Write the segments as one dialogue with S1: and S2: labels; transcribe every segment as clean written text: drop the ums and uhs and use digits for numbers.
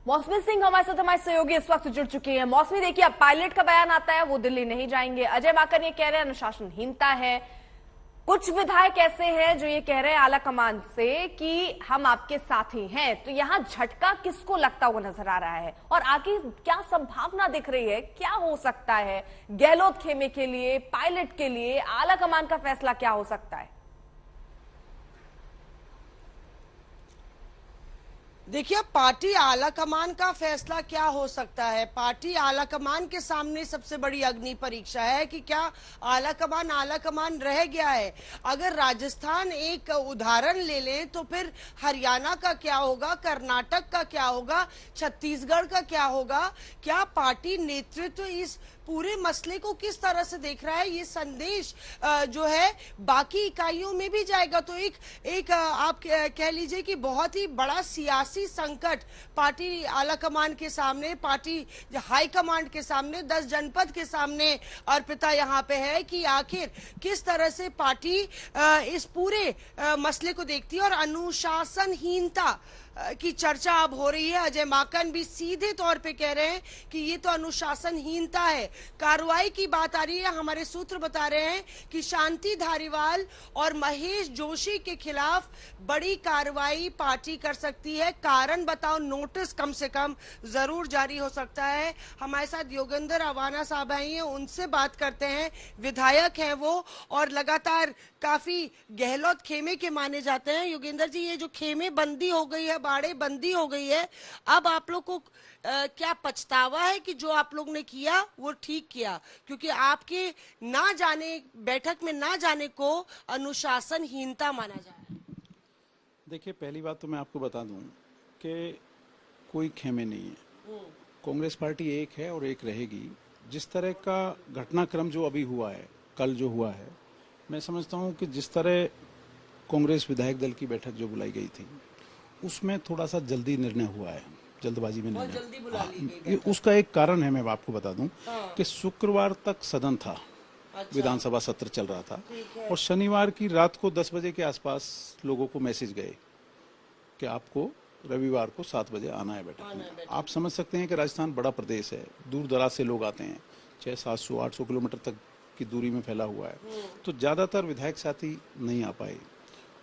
S1: मौसमी सिंह हमारे साथ हमारे सहयोगी इस वक्त जुड़ चुके हैं। मौसमी, देखिए, अब पायलट का बयान आता है, वो दिल्ली नहीं जाएंगे। अजय माकन ये कह रहे हैं अनुशासनहीनता है। कुछ विधायक ऐसे हैं जो ये कह रहे हैं आला कमान से कि हम आपके साथ ही हैं। तो यहां झटका किसको लगता हुआ नजर आ रहा है और आगे क्या संभावना दिख रही है, क्या हो सकता है गहलोत खेमे के लिए, पायलट के लिए आला कमान का फैसला क्या हो सकता है?
S2: देखिए, पार्टी आला कमान का फैसला क्या हो सकता है। पार्टी आला कमान के सामने सबसे बड़ी अग्नि परीक्षा है कि क्या आला कमान रह गया है। अगर राजस्थान एक उदाहरण ले लें तो फिर हरियाणा का क्या होगा, कर्नाटक का क्या होगा, छत्तीसगढ़ का क्या होगा। क्या पार्टी नेतृत्व इस पूरे मसले को किस तरह से देख रहा है, ये संदेश जो है बाकी इकाइयों में भी जाएगा। तो एक आप कह लीजिए कि बहुत ही बड़ा सियासी संकट पार्टी आला कमान के सामने, पार्टी हाई कमांड के सामने, 10 जनपद के सामने अर्पिता यहाँ पे है कि आखिर किस तरह से पार्टी इस पूरे मसले को देखती है। और अनुशासनहीनता की चर्चा अब हो रही है। अजय माकन भी सीधे तौर पे कह रहे हैं कि ये तो अनुशासनहीनता है। कार्रवाई की बात आ रही है। हमारे सूत्र बता रहे हैं कि शांति धारीवाल और महेश जोशी के खिलाफ बड़ी कार्रवाई पार्टी कर सकती है। कारण बताओ नोटिस कम से कम जरूर जारी हो सकता है। हमारे साथ योगेंद्र अवाना साहब आई हैं, उनसे बात करते हैं। विधायक हैं वो और लगातार काफी गहलोत खेमे के माने जाते हैं। योगेंद्र जी, ये जो खेमे बंदी हो गई है, बाड़े बंदी हो गई है, अब आप लोग को क्या पछतावा है कि जो आप लोग ने किया वो ठीक किया? क्योंकि आपके ना जाने, बैठक में ना जाने को अनुशासनहीनता माना जा रहा है।
S3: देखिए, पहली बात तो मैं आपको बता दूं कि कोई खेमे नहीं है। कांग्रेस पार्टी एक है और एक रहेगी। जिस तरह का घटनाक्रम जो अभी हुआ है, कल जो हुआ है, मैं समझता हूं कि जिस तरह कांग्रेस विधायक दल की बैठक जो बुलाई गई थी उसमें थोड़ा सा जल्दी निर्णय हुआ है, जल्दबाजी में निर्णय। उसका एक कारण है, मैं आपको बता दूं कि शुक्रवार तक सदन था, विधानसभा सत्र चल रहा था और शनिवार की रात को 10 बजे के आसपास लोगों को मैसेज गए कि आपको रविवार को 7 बजे आना है बैठक में। आप समझ सकते हैं कि राजस्थान बड़ा प्रदेश है, दूर दराज से लोग आते हैं, 600-700-800 किलोमीटर तक की दूरी में फैला हुआ है, तो ज्यादातर विधायक साथी नहीं आ पाए।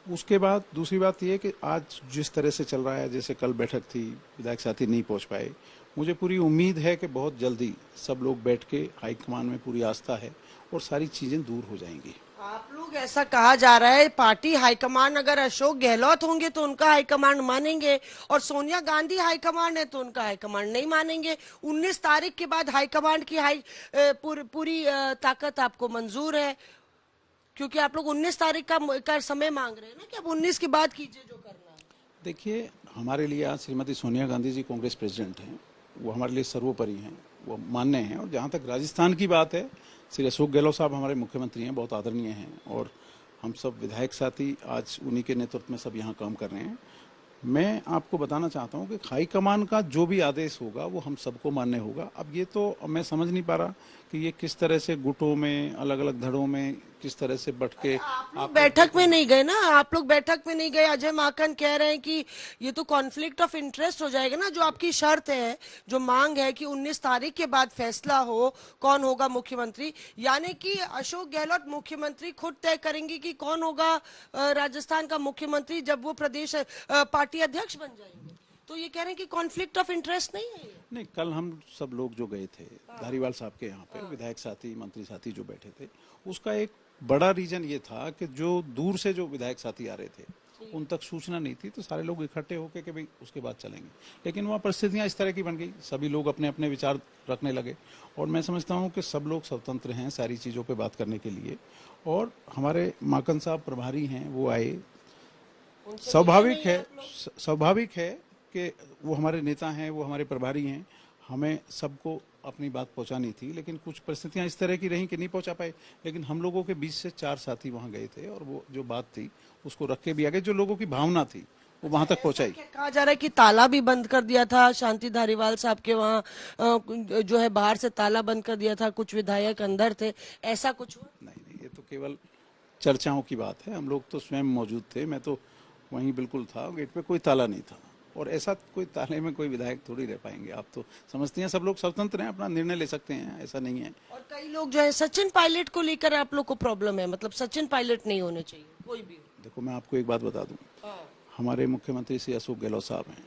S3: उसके बाद दूसरी बात यह कि आज जिस तरह से चल रहा है, जैसे कल बैठक थी, विधायक साथी नहीं पहुंच पाए। मुझे पूरी उम्मीद है कि बहुत जल्दी सब लोग बैठ के, हाईकमान में पूरी आस्था है और सारी चीजें दूर हो जाएंगी।
S2: आप लोग, ऐसा कहा जा रहा है पार्टी हाईकमान, अगर अशोक गहलोत होंगे तो उनका हाईकमान मानेंगे और सोनिया गांधी हाईकमान है तो उनका हाईकमान नहीं मानेंगे। 19 तारीख के बाद हाईकमान की पूरी ताकत आपको मंजूर है, क्योंकि आप लोग 19 तारीख का समय मांग रहे हैं ना कि अब 19 के बाद कीजिए जो करना है।
S3: देखिए, हमारे लिए आज श्रीमती सोनिया गांधी जी कांग्रेस प्रेसिडेंट हैं, वो हमारे लिए सर्वोपरि हैं, वो मान्य हैं। और जहाँ तक राजस्थान की बात है, श्री अशोक गहलोत साहब हमारे मुख्यमंत्री हैं, बहुत आदरणीय हैं और हम सब विधायक साथी आज उन्हीं के नेतृत्व में सब यहाँ काम कर रहे हैं। मैं आपको बताना चाहता हूँ कि हाईकमान का जो भी आदेश होगा वो हम सबको मान्य होगा। अब ये तो मैं समझ नहीं पा रहा कि ये किस तरह से गुटों में, अलग अलग धड़ों में किस तरह से बट के
S2: आप बैठक में नहीं गए ना, आप लोग बैठक में नहीं गए। अजय माकन कह रहे हैं कि ये तो कॉन्फ्लिक्ट ऑफ इंटरेस्ट हो जाएगा ना। जो आपकी शर्त है, जो मांग है कि 19 तारीख के बाद फैसला हो कौन होगा मुख्यमंत्री, यानी कि अशोक गहलोत मुख्यमंत्री खुद तय करेंगे कि कौन होगा राजस्थान का मुख्यमंत्री जब वो प्रदेश पार्टी अध्यक्ष बन जाएंगे। तो ये कह रहे हैं कि कॉन्फ्लिक्ट ऑफ इंटरेस्ट नहीं है।
S3: नहीं, कल हम सब लोग जो गए थे धारीवाल साहब के यहाँ पे, विधायक साथी, मंत्री साथी जो बैठे थे, उसका एक बड़ा रीजन ये था कि जो दूर से जो विधायक साथी आ रहे थे उन तक सूचना नहीं थी, तो सारे लोग इकट्ठे होके कि भाई उसके बाद चलेंगे। लेकिन वहाँ परिस्थितियाँ इस तरह की बन गई, सभी लोग अपने अपने विचार रखने लगे और मैं समझता हूँ कि सब लोग स्वतंत्र हैं सारी चीज़ों पे बात करने के लिए। और हमारे माकन साहब प्रभारी हैं, वो आए। स्वाभाविक है कि वो हमारे नेता हैं, वो हमारे प्रभारी हैं, हमें सबको अपनी बात पहुंचानी थी, लेकिन कुछ परिस्थितियां इस तरह की रहीं कि नहीं पहुंचा पाए। लेकिन हम लोगों के बीच से 4 साथी वहां गए थे और वो जो बात थी उसको रख के भी आगे, जो लोगों की भावना थी वो वहां तक पहुंचाई।
S2: कहा जा रहा है कि ताला भी बंद कर दिया था शांति धारीवाल साहब के वहाँ, जो है बाहर से ताला बंद कर दिया था, कुछ विधायक अंदर थे, ऐसा कुछ हुआ?
S3: नहीं, ये तो केवल चर्चाओं की बात है। हम लोग तो स्वयं मौजूद थे, मैं तो वहीं बिल्कुल था, गेट पे कोई ताला नहीं था। और ऐसा कोई ताले में कोई विधायक थोड़ी रह पाएंगे। आप तो समझते हैं सब लोग स्वतंत्र हैं, अपना निर्णय ले सकते हैं, ऐसा नहीं है।
S2: और कई लोग जो है सचिन पायलट को लेकर आप लोग को प्रॉब्लम है, मतलब सचिन पायलट नहीं होने चाहिए कोई भी।
S3: देखो मैं आपको एक बात बता दूं, हमारे मुख्यमंत्री श्री अशोक गहलोत साहब हैं,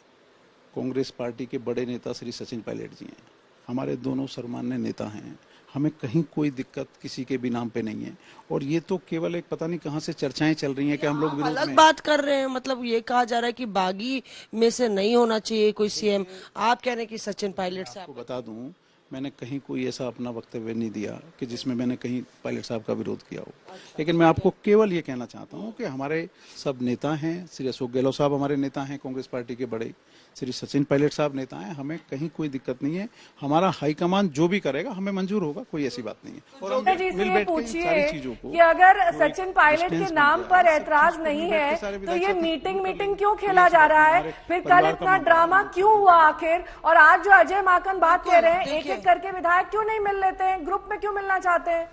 S3: कांग्रेस पार्टी के बड़े नेता श्री सचिन पायलट जी हैं, हमारे दोनों सर्वमान्य नेता हैं, हमें कहीं कोई दिक्कत किसी के भी नाम पे नहीं है। और ये तो केवल एक पता नहीं कहां से चर्चाएं चल रही हैं कि हम लोग विरोध
S2: अलग
S3: में
S2: बात कर रहे हैं, मतलब ये कहा जा रहा है कि बागी में से नहीं होना चाहिए कोई सीएम, आप कह रहे हैं कि सचिन पायलट से।
S3: आपको बता दूं, मैंने कहीं कोई ऐसा अपना वक्तव्य नहीं दिया कि जिसमें मैंने कहीं पायलट साहब का विरोध किया हो। लेकिन मैं आपको केवल ये कहना चाहता हूं कि हमारे सब नेता हैं, श्री अशोक गहलोत साहब हमारे नेता हैं कांग्रेस पार्टी के बड़े, श्री सचिन पायलट साहब नेता हैं, हमें कहीं कोई दिक्कत नहीं है। हमारा हाईकमान जो भी करेगा हमें मंजूर होगा, कोई ऐसी बात नहीं है। और हम
S1: जी से
S3: मिल
S1: ये
S3: बैठ के इन
S1: पूछिए
S3: सारी चीजों को
S1: कि अगर
S3: कोई
S1: सचिन पायलट के
S3: distance
S1: नाम
S3: बन
S1: पर
S3: जाए,
S1: ऐतराज
S3: सब
S1: नहीं
S3: मिल बैठ
S1: है
S3: के सारे
S1: तो
S3: विधायक
S1: ये
S3: साथी
S1: मीटिंग
S3: को
S1: मीटिंग
S3: लेंगे।
S1: क्यों खेला जा रहा है?
S3: हमारे
S1: फिर कल
S3: परिवार का
S1: इतना
S3: मामला
S1: ड्रामा
S3: है।
S1: क्यों हुआ आखिर? और आज जो अजय माकन बात कह रहे हैं, एक
S2: देखिए।
S1: एक करके विधायक क्यों नहीं मिल लेते हैं, ग्रुप में क्यों मिलना चाहते हैं?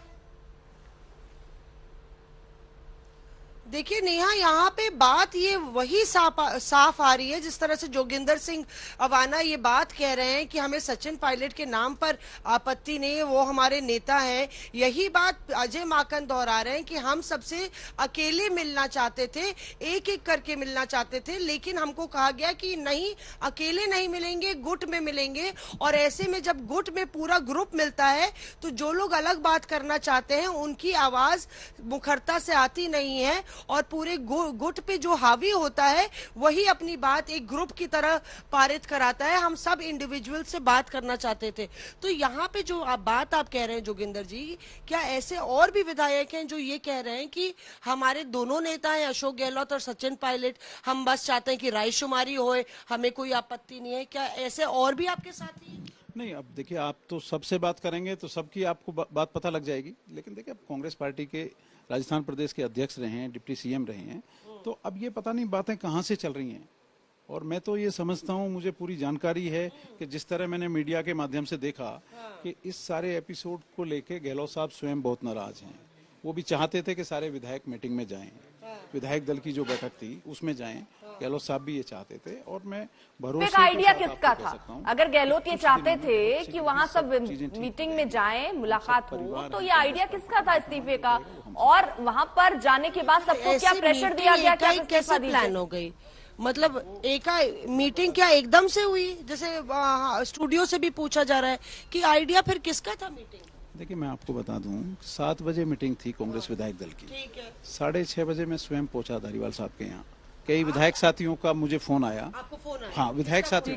S2: देखिए नेहा, यहाँ पे बात ये वही साफ आ रही है जिस तरह से जोगिंदर सिंह अवाना ये बात कह रहे हैं कि हमें सचिन पायलट के नाम पर आपत्ति नहीं है, वो हमारे नेता हैं। यही बात अजय माकन दोहरा रहे हैं कि हम सबसे अकेले मिलना चाहते थे, एक एक करके मिलना चाहते थे, लेकिन हमको कहा गया कि नहीं, अकेले नहीं मिलेंगे, गुट में मिलेंगे। और ऐसे में जब गुट में पूरा ग्रुप मिलता है तो जो लोग अलग बात करना चाहते हैं उनकी आवाज मुखरता से आती नहीं है, और पूरे गुट पे जो हावी होता है वही अपनी बात एक ग्रुप की तरह पारित कराता है। हम सब इंडिविजुअल से बात करना चाहते थे। तो यहाँ पे जो बात आप कह रहे हैं जोगिंदर जी, क्या ऐसे और भी विधायक हैं जो ये कह रहे हैं कि हमारे दोनों नेता हैं अशोक गहलोत और सचिन पायलट, हम बस चाहते हैं कि रायशुमारी होए, हमें कोई आपत्ति नहीं है? क्या ऐसे और भी आपके साथी हैं?
S3: नहीं, अब देखिए आप तो सबसे बात करेंगे तो सबकी आपको बात पता लग जाएगी। लेकिन देखिए, अब कांग्रेस पार्टी के राजस्थान प्रदेश के अध्यक्ष रहे हैं, डिप्टी सीएम रहे हैं, तो अब ये पता नहीं बातें कहाँ से चल रही हैं। और मैं तो ये समझता हूँ, मुझे पूरी जानकारी है कि जिस तरह मैंने मीडिया के माध्यम से देखा कि इस सारे एपिसोड को लेके गहलोत साहब स्वयं बहुत नाराज हैं। वो भी चाहते थे कि सारे विधायक मीटिंग में जाएं, विधायक दल की जो बैठक थी उसमें जाएं। गहलोत साहब भी ये चाहते थे, और मैं भरोसे
S1: एक आइडिया
S3: के साथ
S1: किसका
S3: आपको कह
S1: था?
S3: सकता हूं,
S1: अगर गहलोत ये
S3: कुछ
S1: चाहते
S3: दिनों में
S1: थे
S3: बहुत
S1: कि वहां
S3: सी
S1: सब
S3: चीजें ठीक
S1: मीटिंग
S3: हो
S1: में
S3: जाएंगी,
S1: जाएं, मुलाकात
S3: सब
S1: हो,
S3: परिवार
S1: तो
S3: हम
S1: ये आइडिया
S3: कांग्रेस
S1: किसका था
S3: पार्टी
S1: इस्तीफे
S3: का?
S1: का? और वहां पर जाने के बाद सबको क्या प्रेशर दिया गया कि आप इस्तीफा
S2: कैसे
S1: दीजिए?
S2: प्लान हो गई? मतलब एक मीटिंग क्या एकदम से हुई? जैसे स्टूडियो से भी पूछा जा रहा है कि आइडिया फिर किसका था मीटिंग?
S3: देखिए मैं आपको बता दूं, 7 बजे मीटिंग थी कांग्रेस विधायक दल की।
S2: ठीक है।
S3: 6:30 बजे मैं स्वयं पहुंचा धारीवाल साहब के यहाँ। कई विधायक साथियों का मुझे फोन आया।
S2: आपको फोन आया?
S3: हाँ, विधायक साथी